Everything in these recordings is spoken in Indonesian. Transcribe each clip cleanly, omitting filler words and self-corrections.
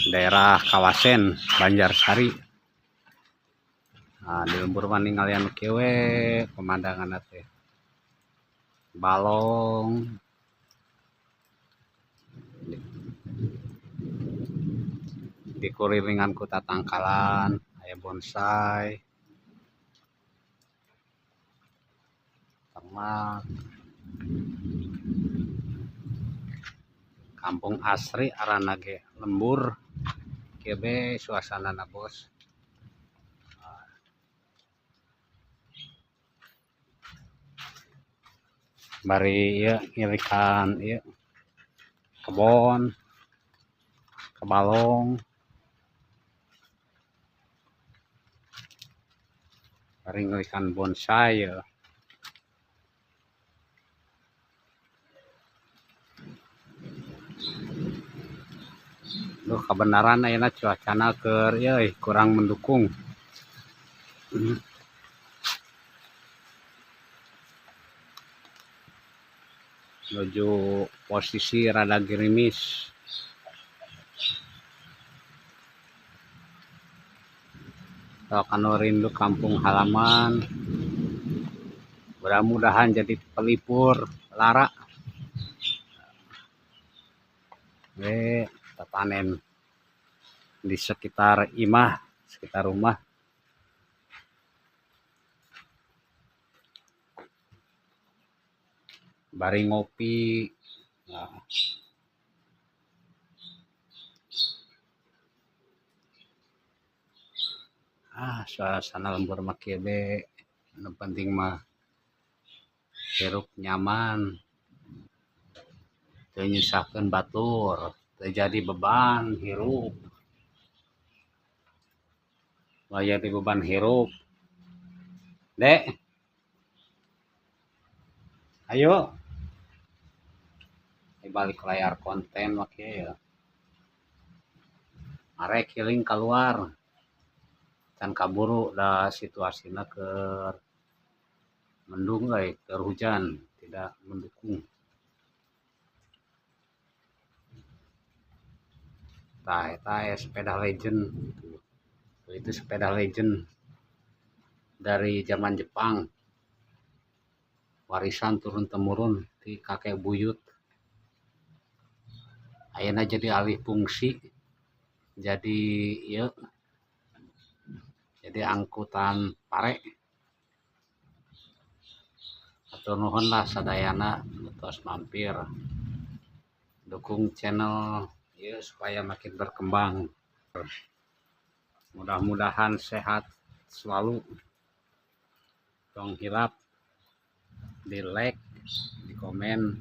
daerah Kawasen Banjarsari. Nah, di lembur maning ngalian kewe pemandangan teh balong dikurilingan ku tatangkalan aya bonsai sama kampung asri arana ge lembur kebe suasanana bos. Bari ieu ngirikan ieu kebon kebalong bari ngirikan bonsai ya. Duh kebenaran ayeuna cuacana keur euy kurang mendukung. Menuju posisi rada gerimis. Kalau rindu kampung halaman, mudah-mudahan jadi pelipur lara. Panen di sekitar imah, sekitar rumah. Bari ngopi. Suasana lembur mah kieu be. Nu penting mah hirup nyaman. Teu nyusahkeun batur, teu jadi beban hirup. Lah jadi beban hirup. Dek. Ayo. Balik layar konten mah kieu ya. Arek kiling keluar. Can kaburu da situasina keur mendung euy, keur hujan, tidak mendukung. Tah eta sepeda legend. Itu sepeda legend dari zaman Jepang. Warisan turun temurun di kakek buyut. Ayeuna jadi alih fungsi. Jadi ieu jadi angkutan pare. Atur nuhun lah sadayana tos mampir dukung channel ieu supaya makin berkembang. Mudah-mudahan sehat selalu. Tong hilap di like, di komen,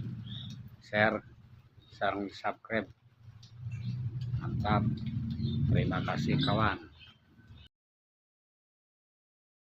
share, sareng subscribe. Mantap. Terima kasih kawan.